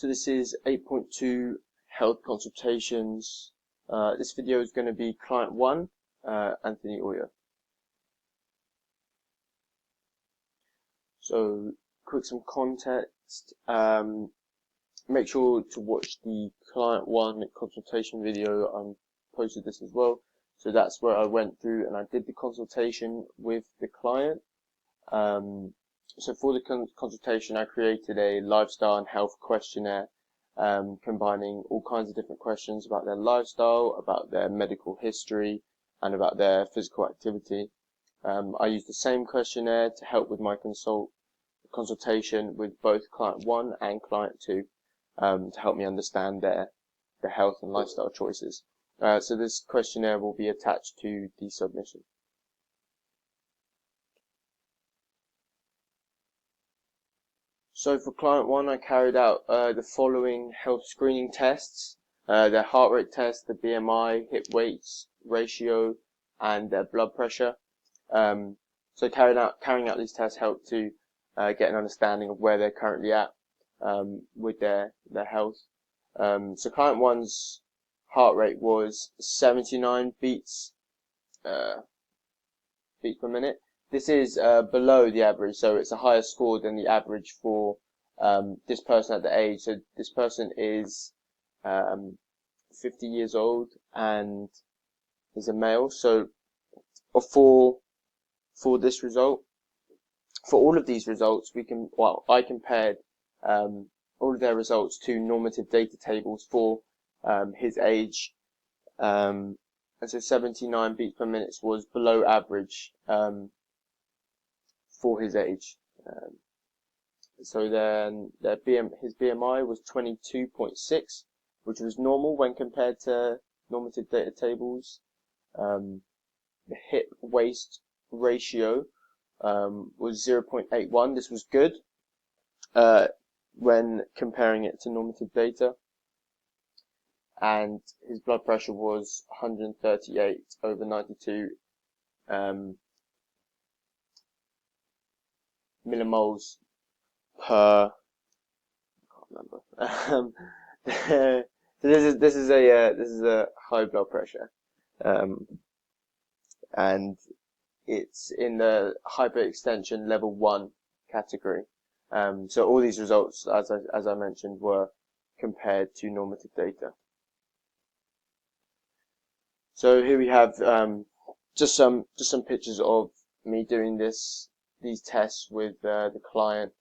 So this is 8.2 health consultations. This video is going to be client 1, Anthony Oyer. So some context. Make sure to watch the client 1 consultation video. I posted this as well. So that's where I went through and I did the consultation with the client. So for the consultation, I created a lifestyle and health questionnaire, combining all kinds of different questions about their lifestyle, about their medical history, and about their physical activity. I used the same questionnaire to help with my consultation with both client 1 and client 2, to help me understand their health and lifestyle choices. So this questionnaire will be attached to the submission. So for client 1, I carried out the following health screening tests: their heart rate test, the BMI, hip weights ratio, and their blood pressure. So carrying out these tests helped to get an understanding of where they're currently at with their health. So client 1's heart rate was 79 beats per minute. This is below the average, so it's a higher score than the average for this person at the age. So this person is 50 years old and is a male. So for this result, for all of these results, I compared all of their results to normative data tables for his age. And so 79 beats per minute was below average for his age. So then his BMI was 22.6, which was normal when compared to normative data tables. The hip waist ratio was 0.81. This was good when comparing it to normative data. And his blood pressure was 138/92 millimoles per. I can't remember. So this is a high blood pressure, and it's in the hyperextension level 1 category. So all these results, as I mentioned, were compared to normative data. So here we have just some pictures of me doing these tests with the client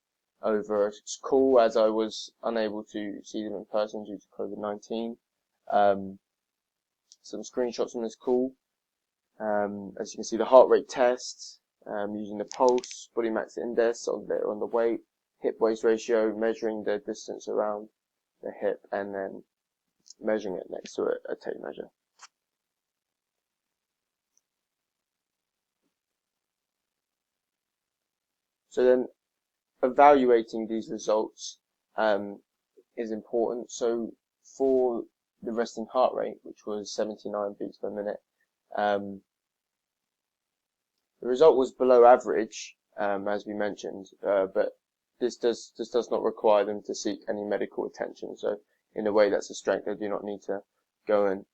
over a call, as I was unable to see them in person due to COVID-19. Some screenshots from this call. As you can see, the heart rate test, using the pulse, body mass index on the weight, hip waist ratio, measuring the distance around the hip, and then measuring it next to a tape measure. So then evaluating these results is important. So for the resting heart rate, which was 79 beats per minute, the result was below average, as we mentioned, but this does not require them to seek any medical attention. So in a way, that's a strength. They do not need to go and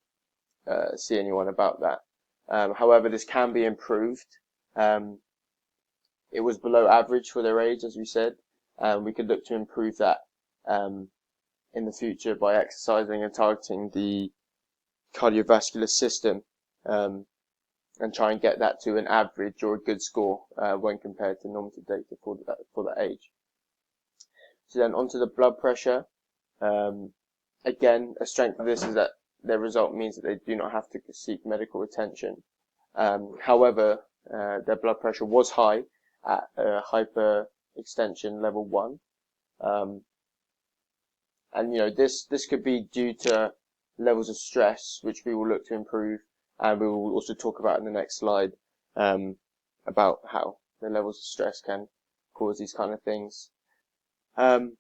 see anyone about that. However, this can be improved. It was below average for their age, as we said. We could look to improve that in the future by exercising and targeting the cardiovascular system, and try and get that to an average or a good score when compared to normative data for that age. So then onto the blood pressure. Again, a strength of this is that their result means that they do not have to seek medical attention. However, their blood pressure was high at hyperextension level 1. And this could be due to levels of stress, which we will look to improve, and we will also talk about in the next slide about how the levels of stress can cause these kind of things. And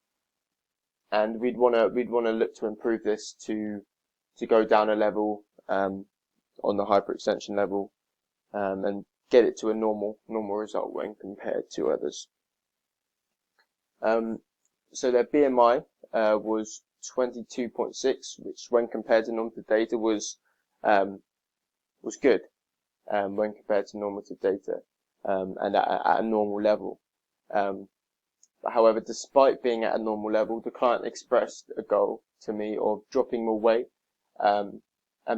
we'd want to look to improve this to go down a level on the hyperextension level, and get it to a normal result when compared to others. So their BMI was 22.6, which when compared to normative data was good when compared to normative data and at a normal level. But however, despite being at a normal level, the client expressed a goal to me of dropping more weight and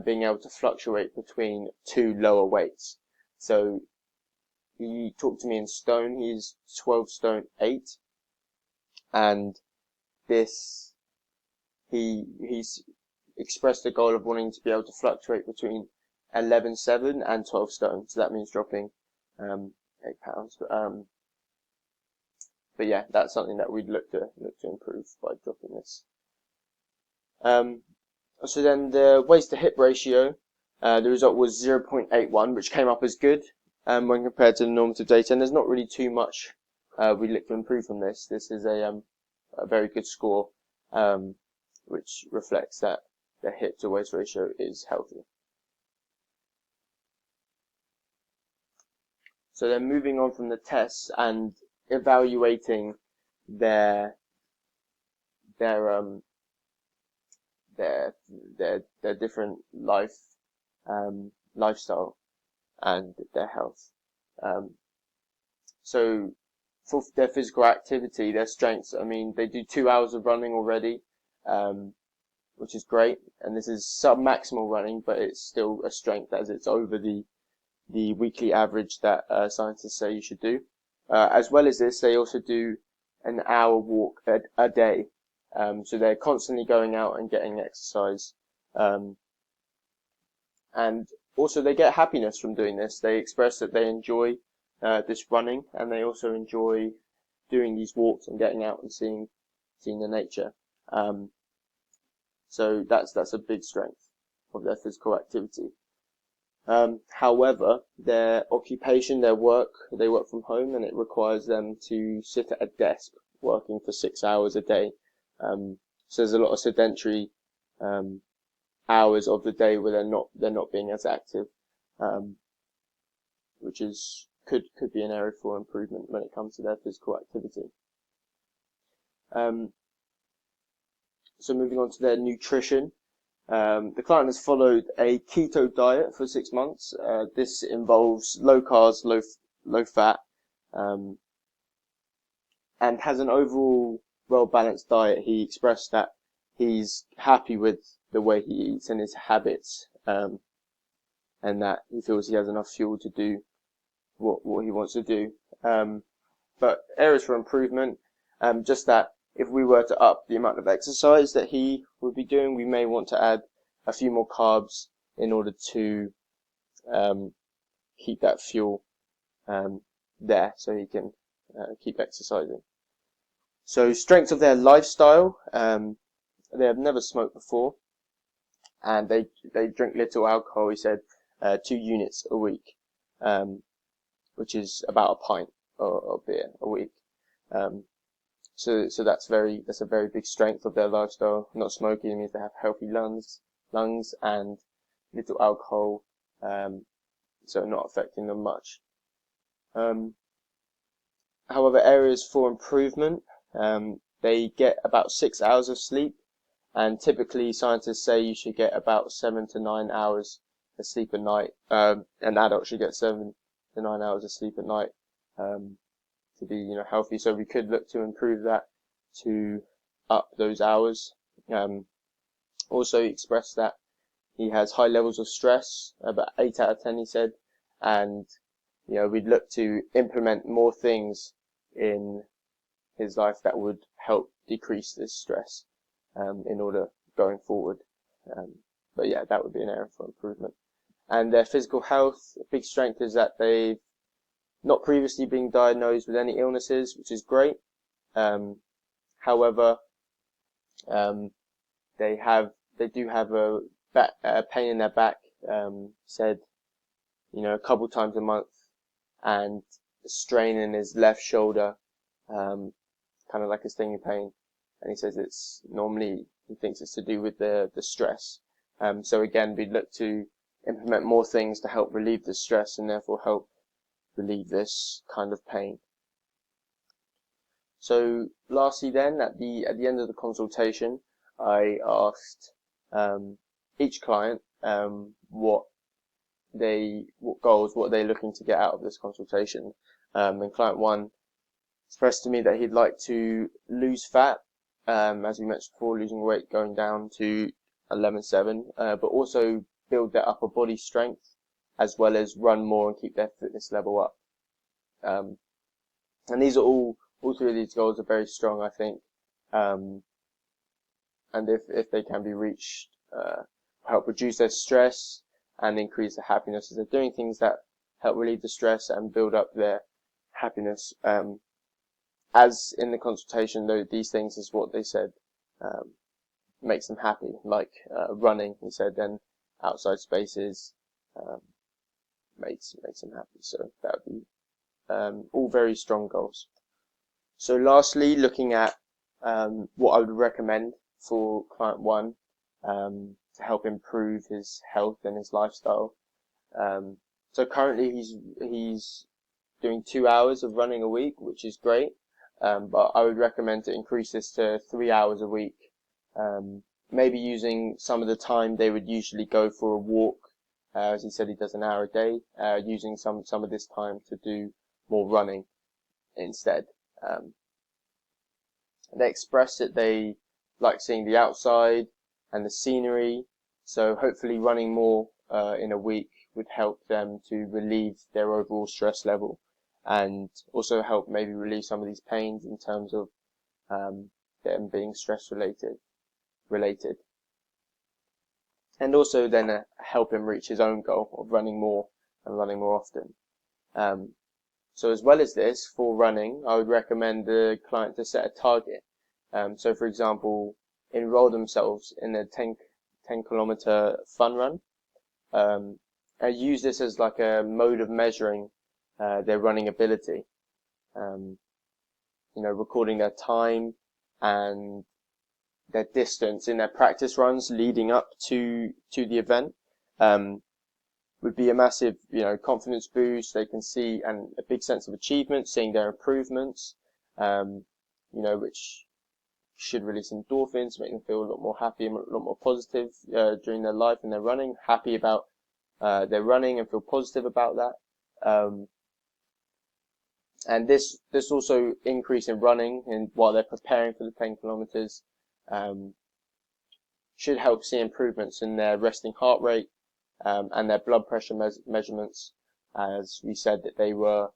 being able to fluctuate between two lower weights. So he talked to me in stone. He's 12 stone 8, and he's expressed a goal of wanting to be able to fluctuate between 11.7 and 12 stone. So that means dropping 8 pounds. But yeah, that's something that we'd look to improve by dropping this. So then the waist to hip ratio, the result was 0.81, which came up as good when compared to the normative data. And there's not really too much we'd look to improve from this. This is a very good score, which reflects that the hip to waist ratio is healthy. So then moving on from the tests and evaluating their different lifestyle and their health. So for their physical activity, their strengths, I mean, they do 2 hours of running already, which is great. And this is sub-maximal running, but it's still a strength as it's over the weekly average that scientists say you should do. As well as this, they also do an hour walk a day. So they're constantly going out and getting exercise. And also they get happiness from doing this. They express that they enjoy this running, and they also enjoy doing these walks and getting out and seeing the nature. So that's a big strength of their physical activity. However, their occupation, their work, they work from home, and it requires them to sit at a desk working for 6 hours a day. So there's a lot of sedentary hours of the day where they're not being as active, which could be an area for improvement when it comes to their physical activity. So moving on to their nutrition. The client has followed a keto diet for 6 months. This involves low carbs, low fat, and has an overall well-balanced diet. He expressed that he's happy with the way he eats and his habits, and that he feels he has enough fuel to do what he wants to do. But areas for improvement, just that if we were to up the amount of exercise that he would be doing, we may want to add a few more carbs in order to keep that fuel there so he can keep exercising. So strengths of their lifestyle, they have never smoked before, and they drink little alcohol. He said 2 units a week, which is about a pint of beer a week. So that's a very big strength of their lifestyle. Not smoking means they have healthy lungs and little alcohol, so not affecting them much. However, areas for improvement, they get about 6 hours of sleep, and typically scientists say you should get about 7 to 9 hours of sleep a night. An adult should get 7 to 9 hours of sleep at night to be healthy. So we could look to improve that to up those hours. Also, he expressed that he has high levels of stress, about 8 out of 10 he said, and we'd look to implement more things in his life that would help decrease this stress in order going forward. But yeah, that would be an area for improvement. And their physical health, a big strength is that they've not previously been diagnosed with any illnesses, which is great. However, they do have a pain in their back, said, a couple times a month, and a strain in his left shoulder, kind of like a stinging pain. And he says he thinks it's to do with the stress. So again, we'd look to implement more things to help relieve the stress and therefore help relieve this kind of pain. So lastly then, at the end of the consultation, I asked each client what goals, what they're looking to get out of this consultation. And client one expressed to me that he'd like to lose fat, as we mentioned before, losing weight, going down to 11.7, but also build their upper body strength, as well as run more and keep their fitness level up. And these are all three of these goals are very strong, I think. And if they can be reached, help reduce their stress and increase their happiness, as they're doing things that help relieve the stress and build up their happiness. As in the consultation, though, these things is what they said makes them happy, like running, he said, then outside spaces makes them happy. So that would be all very strong goals. So lastly, looking at what I would recommend for client one to help improve his health and his lifestyle. So currently he's doing 2 hours of running a week, which is great. But I would recommend to increase this to 3 hours a week. Maybe using some of the time they would usually go for a walk. As he said, he does an hour a day, using some of this time to do more running instead. They express that they like seeing the outside and the scenery, so hopefully running more in a week would help them to relieve their overall stress level, and also help maybe relieve some of these pains in terms of them being stress related. And also then help him reach his own goal of running more and running more often. So as well as this, for running, I would recommend the client to set a target. So for example, enroll themselves in a 10 kilometer fun run. And use this as like a mode of measuring their running ability. Recording their time and their distance in their practice runs leading up to the event. Would be a massive, confidence boost. They can see, and a big sense of achievement, seeing their improvements, which should release endorphins, make them feel a lot more happy and a lot more positive during their life and their running, happy about their running and feel positive about that. And this also increase in running and while they're preparing for the 10 kilometers should help see improvements in their resting heart rate and their blood pressure measurements, as we said that they were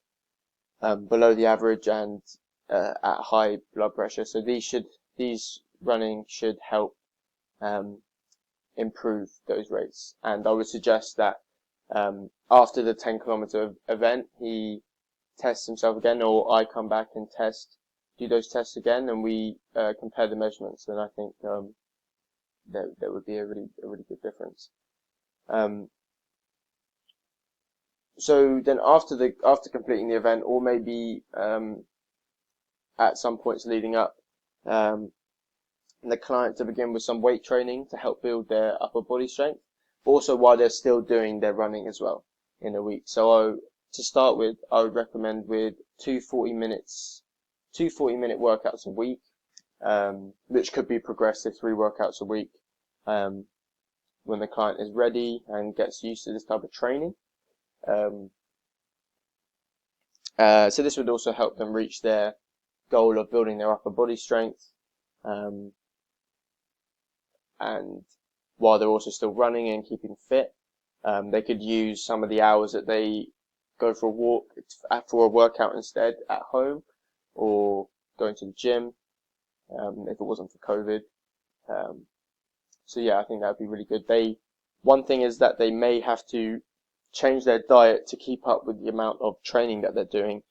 below the average and at high blood pressure. So these running should help improve those rates. And I would suggest that after the 10 kilometer event, he tests himself again, or I come back and do those tests again, and we compare the measurements. And I think there would be a really good difference. So then after completing the event, or maybe at some points leading up, the client to begin with some weight training to help build their upper body strength, but also while they're still doing their running as well in a week. So to start with, I would recommend with two 40-minute workouts a week, which could be progressed to 3 workouts a week when the client is ready and gets used to this type of training. So this would also help them reach their goal of building their upper body strength, and while they're also still running and keeping fit. They could use some of the hours that they go for a walk for a workout instead at home, or going to the gym if it wasn't for COVID. So yeah, I think that would be really good. One thing is that they may have to change their diet to keep up with the amount of training that they're doing.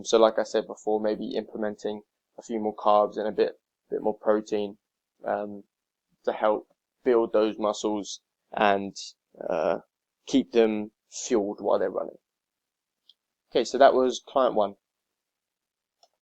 So like I said before, maybe implementing a few more carbs and a bit more protein to help build those muscles and keep them fueled while they're running. Okay, so that was client 1.